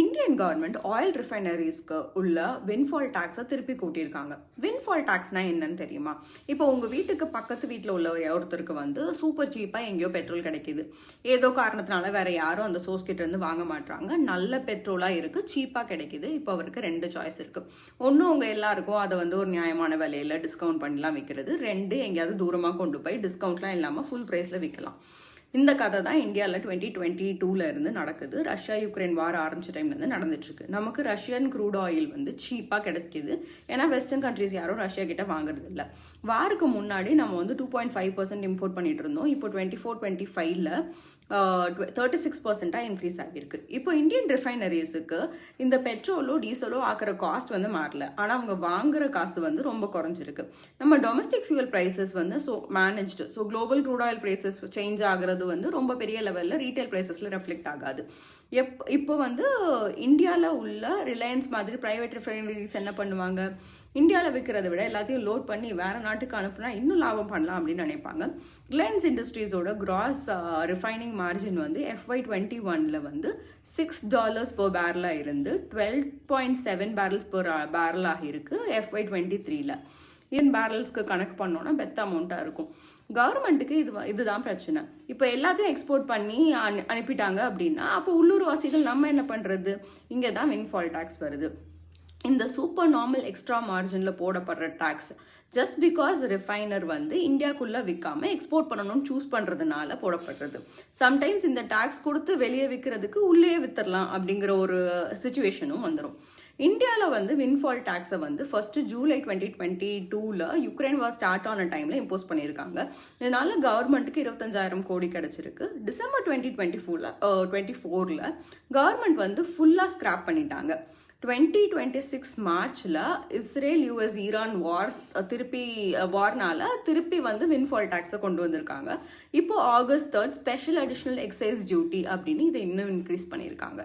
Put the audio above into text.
Indian government oil ரிஃபைனரிஸ்க்கு உள்ள windfall டேக்ஸை திருப்பி கூட்டியிருக்காங்க. Windfall டேக்ஸ்னா என்னன்னு தெரியுமா? இப்போ உங்கள் வீட்டுக்கு பக்கத்து வீட்டில் உள்ள ஒருத்தருக்கு வந்து சூப்பர் சீப்பாக எங்கேயோ பெட்ரோல் கிடைக்கிது. ஏதோ காரணத்தினால வேற யாரும் அந்த சோர்ஸ் கிட்ட இருந்து வாங்க மாட்டாங்க. நல்ல பெட்ரோலாக இருக்குது, சீப்பாக கிடைக்கிது. இப்போ அவருக்கு 2 சாய்ஸ் இருக்குது. ஒன்று உங்கள் எல்லாருக்கும் அதை வந்து ஒரு நியாயமான விலையில் டிஸ்கவுண்ட் பண்ணலாம் விற்கிறது. 2 எங்கேயாவது தூரமாக கொண்டு போய் டிஸ்கவுண்ட்லாம் இல்லாமல் ஃபுல் ப்ரைஸில் விற்கலாம். இந்த கதை தான் இந்தியாவில் 2022 இருந்து நடக்குது. ரஷ்யா யுக்ரைன் வார் ஆரம்பிச்ச டைம்லேருந்து நடந்துட்டுருக்கு. நமக்கு ரஷ்யன் க்ரூட் ஆயில் வந்து சீப்பாக கிடைக்கிது. ஏன்னா வெஸ்டர்ன் கண்ட்ரிஸ் யாரும் ரஷ்யா கிட்ட வாங்குறது இல்லை. வாருக்கு முன்னாடி நம்ம வந்து 2.5% இம்போர்ட் பண்ணிட்டு இருந்தோம். இப்போ 24-25ல் 36% இன்க்ரீஸ் ஆகியிருக்கு. இப்போ இந்தியன் ரிஃபைனரிஸுக்கு இந்த பெட்ரோலோ டீசலோ ஆக்கிற காஸ்ட் வந்து மாறல, ஆனால் அவங்க வாங்குற காசு வந்து ரொம்ப குறைஞ்சிருக்கு. நம்ம டொமஸ்டிக் ஃபியூல் ப்ரைஸஸ் வந்து managed. Global crude oil prices change ஆகுறது வந்து ரொம்ப பெரிய லெவலில் ரீட்டைல் ப்ரைஸஸில் ரெஃப்ளெக்ட் ஆகாது. இப்போ வந்து இந்தியாவில் உள்ள ரிலையன்ஸ் மாதிரி ப்ரைவேட் ரிஃபைனரிஸ் என்ன பண்ணுவாங்க? இந்தியாவில் விற்கிறத விட எல்லாத்தையும் லோட் பண்ணி வேற நாட்டுக்கு அனுப்புனா இன்னும் லாபம் பண்ணலாம் அப்படின்னு நினைப்பாங்க. ரிலையன்ஸ் இண்டஸ்ட்ரீஸோட கிராஸ் ரிஃபைனிங் மார்ஜின் வந்து FY21 வந்து $6 per பேரலாக இருந்து 12.7 barrels per பேரலாக இருக்கு FY23. பேரல்ஸ்க்கு கணக்கு பண்ணோன்னா பெத்த அமௌண்ட்டாக இருக்கும். கவர்மெண்ட்டுக்கு இதுதான் பிரச்சனை. இப்போ எல்லாத்தையும் எக்ஸ்போர்ட் பண்ணி அனுப்பிட்டாங்க அப்படின்னா அப்போ உள்ளூர் வாசிகள் நம்ம என்ன பண்ணுறது? இங்கே தான் வின்ஃபால் டேக்ஸ் வருது. இந்த சூப்பர் நார்மல் எக்ஸ்ட்ரா மார்ஜினில் போடப்படுற டேக்ஸ் ஜஸ்ட் பிகாஸ் ரிஃபைனர் வந்து இந்தியாவுக்குள்ளே விற்காம எக்ஸ்போர்ட் பண்ணணும்னு சூஸ் பண்ணுறதுனால போடப்படுறது. சம்டைம்ஸ் இந்த டேக்ஸ் கொடுத்து வெளியே விற்கிறதுக்கு உள்ளே வித்துடலாம் அப்படிங்கிற ஒரு சுச்சுவேஷனும் வந்துடும். இந்தியாவில் வந்து வின்ஃபால் டேக்ஸை வந்து ஃபர்ஸ்ட் ஜூலை 2022 யுக்ரைன் வார் ஸ்டார்ட் ஆன டைமில் இம்போஸ் பண்ணியிருக்காங்க. இதனால கவர்மெண்ட்டுக்கு 25,000 கோடி கிடைச்சிருக்கு. டிசம்பர் 2024 கவர்மெண்ட் வந்து ஃபுல்லாக ஸ்கிராப் பண்ணிட்டாங்க. 2026 மார்ச்சில் இஸ்ரேல் US ஈரான் வார்னால திருப்பி வந்து வின்ஃபால் டேக்ஸை கொண்டு வந்திருக்காங்க. இப்போ August 3 special additional excise duty அப்படின்னு இதை இன்னும் இன்க்ரீஸ் பண்ணியிருக்காங்க.